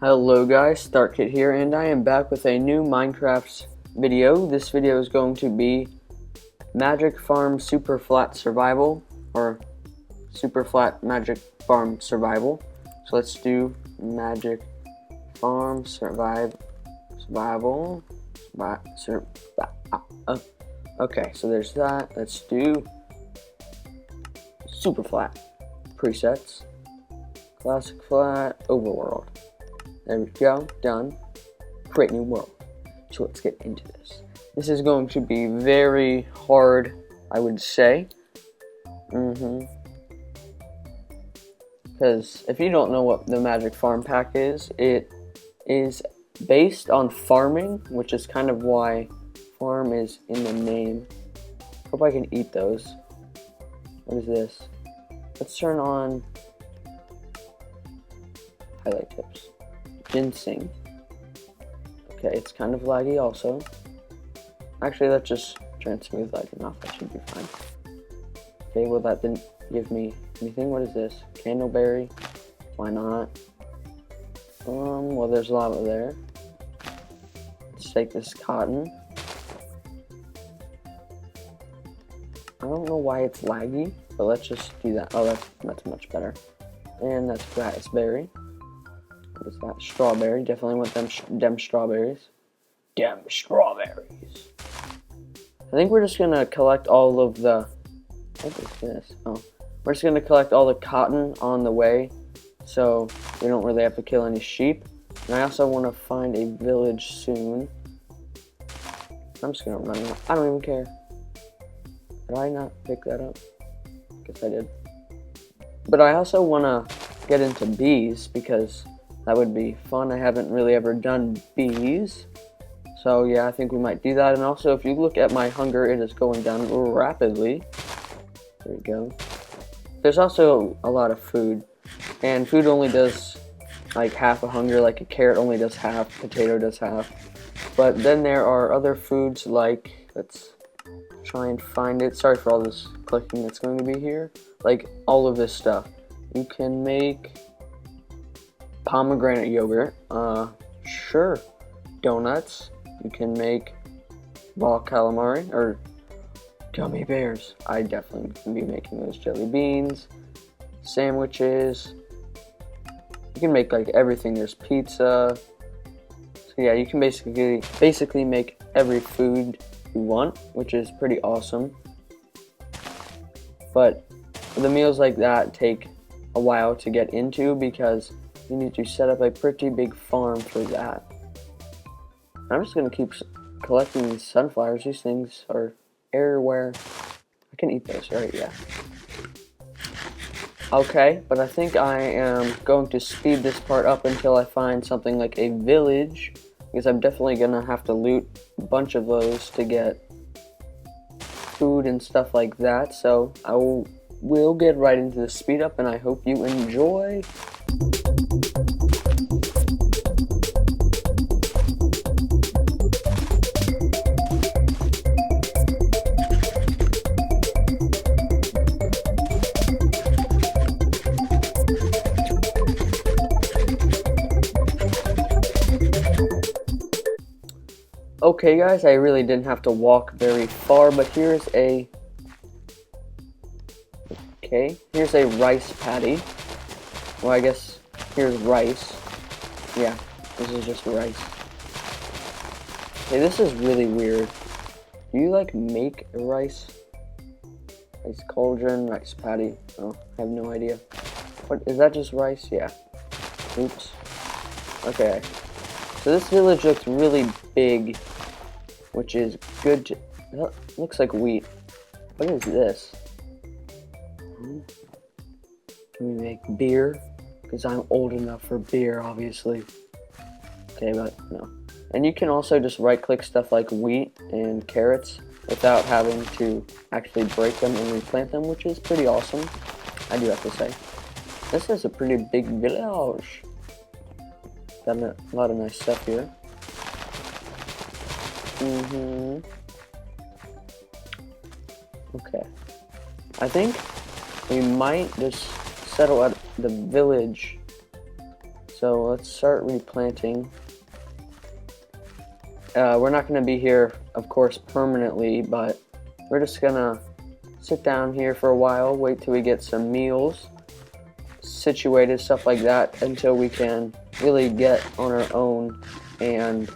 Hello guys, StartKit here, and I am back with a new Minecraft video. This video is going to be Magic Farm Superflat Survival, or Superflat Magic Farm Survival. So let's do Magic Farm Survival. Okay, so there's that. Let's do Superflat presets, Classic Flat, Overworld. There we go, done. Create new world. So let's get into this. This is going to be very hard, I would say. Because if you don't know what the Magic Farm Pack is, it is based on farming, which is kind of why farm is in the name. Hope I can eat those. What is this? Let's turn on highlight tips. Ginseng. Okay, it's kind of laggy also. Actually, let's just try and smooth lighting off. That should be fine. Okay, well that didn't give me anything. What is this? Candleberry. Why not? Well there's lava there. Let's take this cotton. I don't know why it's laggy, but let's just do that. Oh, that's much better. And that's raspberry. What is that? Strawberry. Definitely want them strawberries. Dem strawberries. I think we're just gonna collect all of the. What is this? Oh, we're just gonna collect all the cotton on the way, so we don't really have to kill any sheep. And I also want to find a village soon. I'm just gonna run out. I don't even care. Did I not pick that up? Guess I did. But I also want to get into bees because that would be fun. I haven't really ever done bees. So yeah, I think we might do that. And also, if you look at my hunger, it is going down rapidly. There we go. There's also a lot of food. And food only does like half a hunger, like a carrot only does half, potato does half. But then there are other foods like, let's try and find it. Sorry for all this clicking that's going to be here. Like all of this stuff. You can make pomegranate yogurt, sure. Donuts, you can make raw calamari, or gummy bears. I definitely can be making those. Jelly beans, sandwiches. You can make like everything. There's pizza. So yeah, you can basically make every food you want, which is pretty awesome. But the meals like that take a while to get into because you need to set up a pretty big farm for that. I'm just gonna keep collecting these sunflowers. These things are everywhere. I can eat those, right? Yeah. Okay, but I think I am going to speed this part up until I find something like a village, because I'm definitely gonna have to loot a bunch of those to get food and stuff like that. So I will get right into the speed up, and I hope you enjoy. Okay guys, I really didn't have to walk very far, but here's a rice paddy. Well, I guess here's rice. Yeah, this is just rice. Okay, this is really weird. Do you like make a rice cauldron, rice paddy? Oh, I have no idea. What is that? Just rice? Yeah. Oops. Okay. So this village looks really big, which is good to, that looks like wheat. What is this? Can we make beer? Because I'm old enough for beer, obviously. Okay, but no. And you can also just right click stuff like wheat and carrots without having to actually break them and replant them, which is pretty awesome, I do have to say. This is a pretty big village. Got a lot of nice stuff here. Okay. I think we might just settle at the village So let's start replanting. We're not going to be here, of course, permanently, but we're just going to sit down here for a while, wait till we get some meals situated, stuff like that, until we can really get on our own and,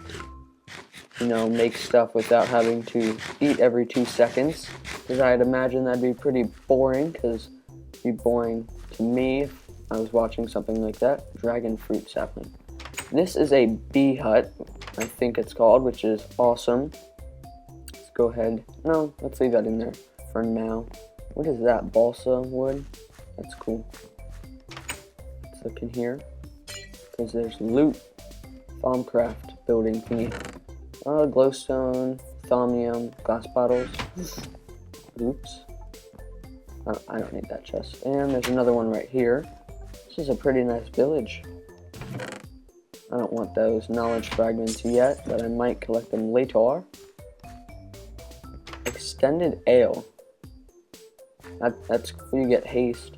you know, make stuff without having to eat every 2 seconds, because I'd imagine that'd be pretty boring, because it'd be boring to me if I was watching something like that. Dragon fruit sapling. This is a bee hut, I think it's called, which is awesome. Let's go ahead. No, let's leave that in there for now. What is that? Balsa wood? That's cool. Let's look in here, because there's loot. Farmcraft building thingy. Glowstone, thaumium, glass bottles. Oops. I don't need that chest. And there's another one right here. This is a pretty nice village. I don't want those knowledge fragments yet, but I might collect them later. Extended ale. That's cool. You get haste.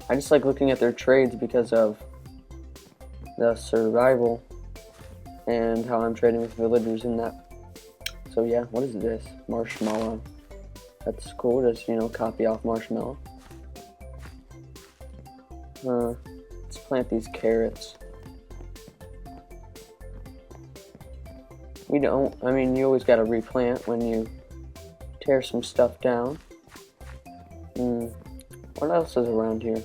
I just like looking at their trades because of the survival and how I'm trading with villagers in that. So yeah, what is this? Marshmallow. That's cool. Just, you know, copy off marshmallow. Let's plant these carrots. We don't, I mean, you always gotta replant when you tear some stuff down. What else is around here?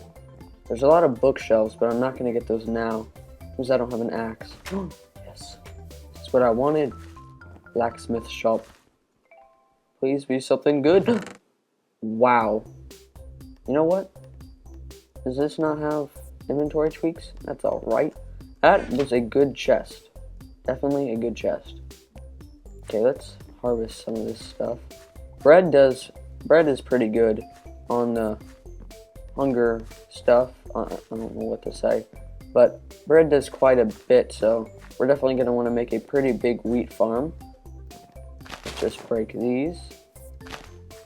There's a lot of bookshelves, but I'm not gonna get those now because I don't have an axe. Yes, that's what I wanted. Blacksmith shop. Please be something good. Wow. You know what? Does this not have inventory tweaks? That's alright. That was a good chest. Definitely a good chest. Okay, let's harvest some of this stuff. Bread is pretty good on the hunger stuff. I don't know what to say. But bread does quite a bit, so we're definitely going to want to make a pretty big wheat farm. Let's just break these.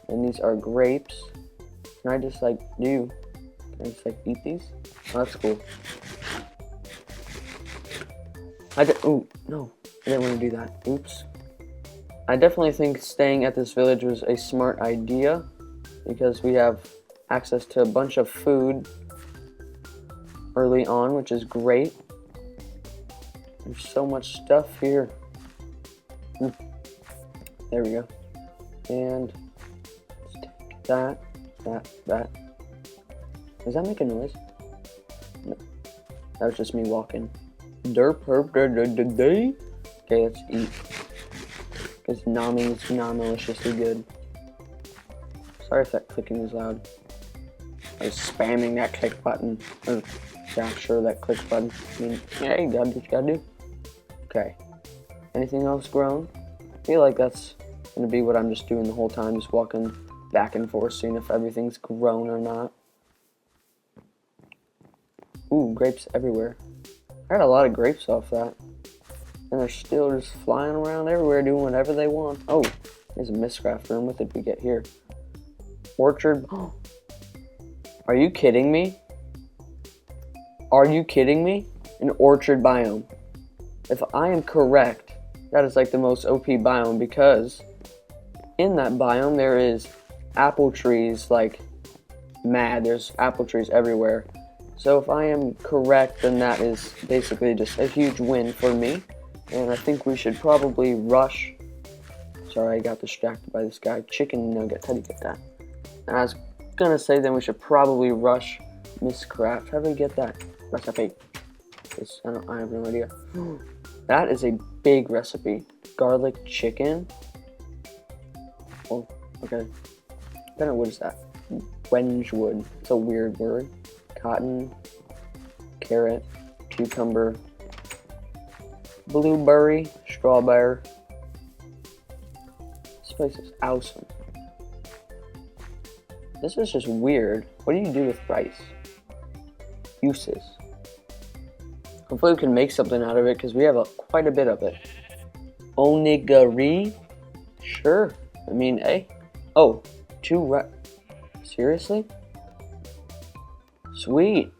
And these are grapes. Can I just like can I just like eat these? Oh, that's cool. Oh, no. I didn't want to do that. Oops. I definitely think staying at this village was a smart idea because we have access to a bunch of food early on, which is great. There's so much stuff here. There we go. And let's take that. Does that make a noise? No. That was just me walking. Okay, let's eat. Because Nami is not maliciously good. Sorry if that clicking is loud. I was spamming that click button. Yeah, sure, that click button. I mean, yeah, you gotta do what you gotta do. Okay. Anything else grown? I feel like that's gonna be what I'm just doing the whole time, just walking back and forth, seeing if everything's grown or not. Ooh, grapes everywhere. I got a lot of grapes off that. And they're still just flying around everywhere doing whatever they want. Oh, there's a Mistcraft room. What did we get here? Orchard. Are you kidding me? Are you kidding me? An orchard biome. If I am correct, that is like the most OP biome because in that biome there is apple trees like mad. There's apple trees everywhere. So if I am correct, then that is basically just a huge win for me. And I think we should probably rush. Sorry, I got distracted by this guy. Chicken nugget. How do you get that? And I was gonna say then we should probably rush Mistcraft. How do we get that recipe? I have no idea. That is a big recipe. Garlic chicken. Oh, okay. I don't know what is that. Wengewood. It's a weird word. Cotton, carrot, cucumber, blueberry, strawberry. This place is awesome. This is just weird. What do you do with rice? Uses. Hopefully we can make something out of it because we have quite a bit of it. Onigiri? Sure. I mean, hey. Oh, seriously? Sweet.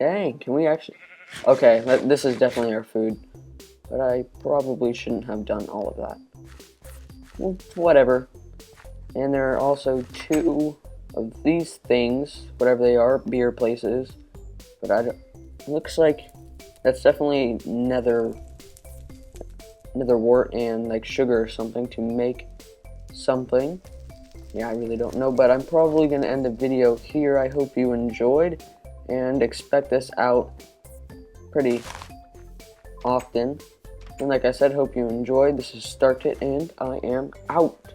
Dang, can we actually... Okay, this is definitely our food. But I probably shouldn't have done all of that. Well, whatever. And there are also 2 of these things, whatever they are, beer places. But I don't... Looks like that's definitely nether wart and like sugar or something to make something. Yeah, I really don't know, but I'm probably going to end the video here. I hope you enjoyed and expect this out pretty often. And like I said, hope you enjoyed. This is Start It, and I am out.